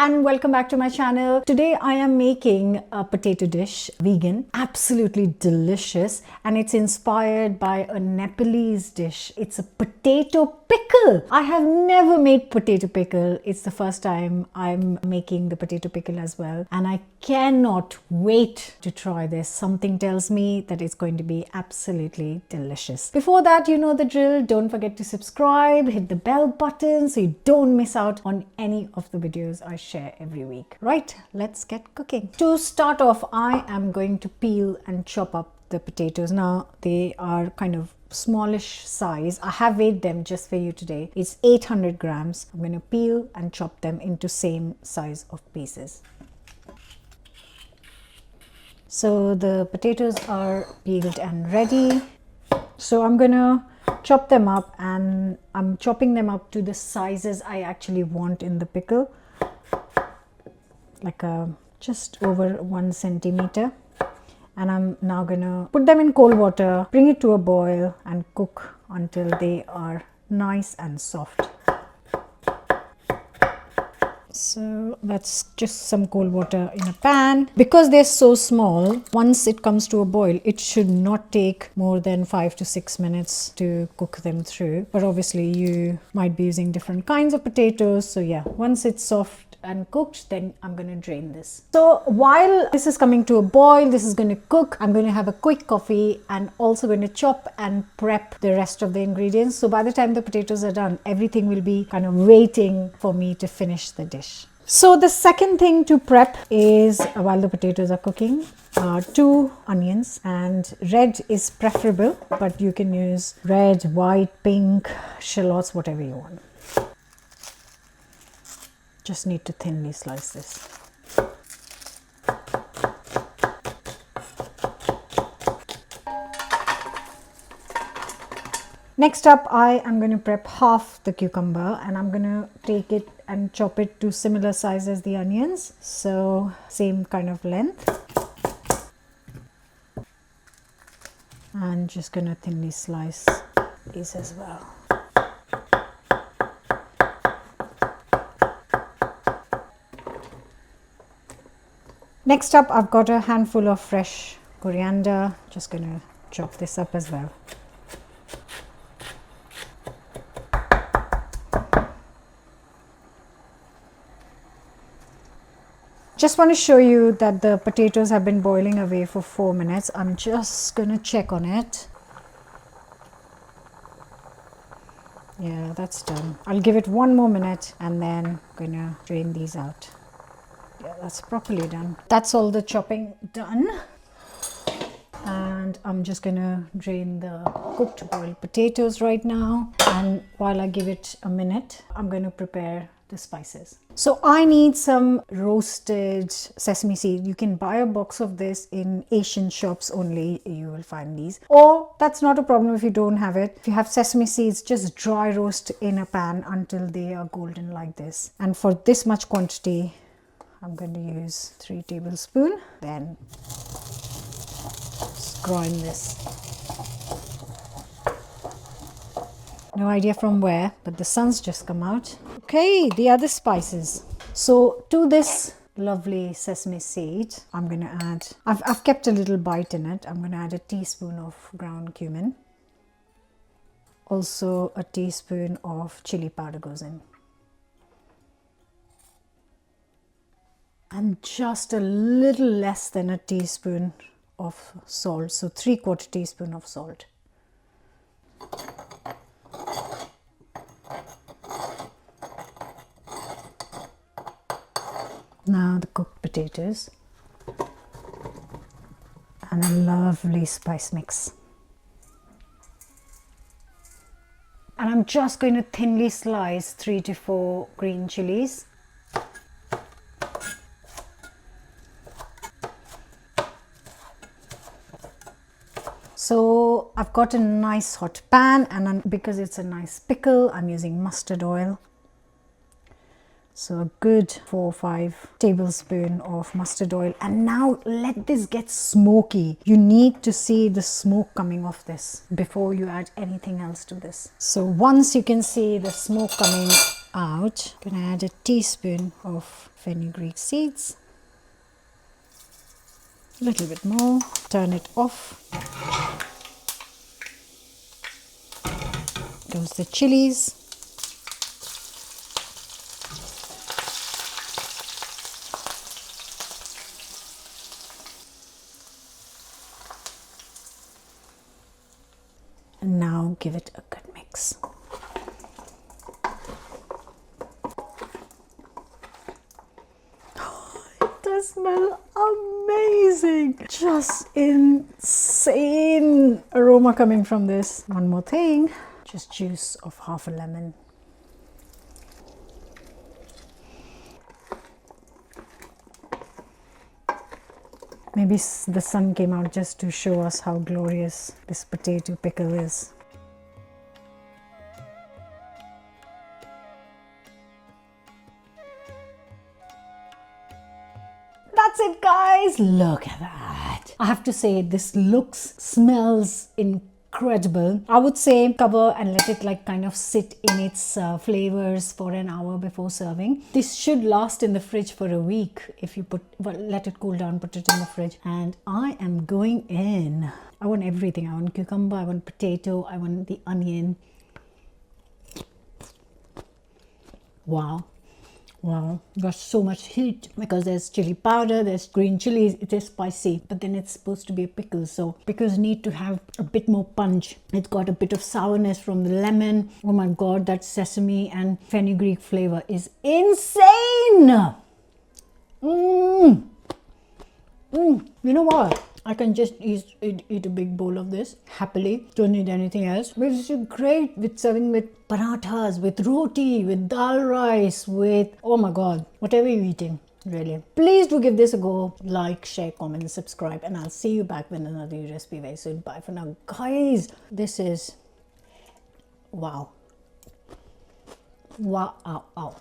and welcome back to my channel. Today I am making a potato dish, vegan, absolutely delicious, and it's inspired by a Nepalese dish. It's a potato pickle. I have never made potato pickle. It's the first time I'm making the potato pickle as well, and I cannot wait to try this. Something tells me that it's going to be absolutely delicious. Before that, you know the drill. Don't forget to subscribe, hit the bell button so you don't miss out on any of the videos I share every week. Right, let's get cooking. To start off, I am going to peel and chop up the potatoes. Now they are kind of smallish size. I have weighed them just for you today. It's 800 grams. I'm going to peel and chop them into same size of pieces. So the potatoes are peeled and ready. So I'm gonna chop them up, and I'm chopping them up to the sizes I actually want in the pickle, like just over 1 centimeter. And I'm now gonna put them in cold water, bring it to a boil, and cook until they are nice and soft. So that's just some cold water in a pan. Because they're so small, once it comes to a boil, it should not take more than 5 to 6 minutes to cook them through. But obviously you might be using different kinds of potatoes. So yeah, once it's soft and cooked, then I'm going to drain this. So while this is coming to a boil, this is going to cook, I'm going to have a quick coffee and also going to chop and prep the rest of the ingredients. So by the time the potatoes are done, everything will be kind of waiting for me to finish the dish. So the second thing to prep is, while the potatoes are cooking, 2 onions, and red is preferable, but you can use red, white, pink, shallots, whatever you want. Just need to thinly slice this. Next up, I am going to prep half the cucumber, and I'm going to take it and chop it to similar size as the onions, so same kind of length, and just going to thinly slice these as well. Next up, I've got a handful of fresh coriander. Just going to chop this up as well. Just want to show you that the potatoes have been boiling away for 4 minutes. I'm just going to check on it. Yeah, that's done. I'll give it 1 more minute and then I'm going to drain these out. Yeah, that's properly done. That's all the chopping done. And I'm just going to drain the cooked boiled potatoes right now. And while I give it a minute, I'm going to prepare the spices. So I need some roasted sesame seed. You can buy a box of this in Asian shops only. You will find these. Or that's not a problem if you don't have it. If you have sesame seeds, just dry roast in a pan until they are golden like this. And for this much quantity, I'm going to use 3 tablespoons. Then just grind this. No idea from where, but the sun's just come out. Okay, the other spices. So to this lovely sesame seed, I'm going to add, I've kept a little bite in it. I'm going to add a teaspoon of ground cumin. Also a teaspoon of chili powder goes in. And just a little less than a teaspoon of salt. So 3/4 teaspoon of salt. Now the cooked potatoes and a lovely spice mix. And I'm just going to thinly slice 3 to 4 green chilies. So I've got a nice hot pan, and because it's a nice pickle, I'm using mustard oil. So a good 4 or 5 tablespoons of mustard oil. And now let this get smoky. You need to see the smoke coming off this before you add anything else to this. So once you can see the smoke coming, out. Gonna add a teaspoon of fenugreek seeds. A little bit more. Turn it off. Goes the chilies. And now give it a good mix. It does smell amazing. Just insane aroma coming from this. One more thing, just juice of half a lemon. Maybe the sun came out just to show us how glorious this potato pickle is. That's it, guys. Look at that. I have to say, this looks, smells incredible. I would say cover and let it like kind of sit in its flavors for an hour before serving. This should last in the fridge for a week if you let it cool down, put it in the fridge. And I am going in. I want everything. I want cucumber, I want potato, I want the onion. Wow. Wow, got so much heat because there's chili powder, there's green chilies, it is spicy, but then it's supposed to be a pickle, so pickles need to have a bit more punch. It's got a bit of sourness from the lemon. Oh my god, that sesame and fenugreek flavor is insane. You know what? I can just eat a big bowl of this happily. Don't need anything else. But it's great with serving with parathas, with roti, with dal rice, with, oh my god, whatever you're eating, really. Please do give this a go. Like, share, comment, subscribe, and I'll see you back with another recipe very soon. Bye for now, guys. This is, wow. Wow, ow, ow.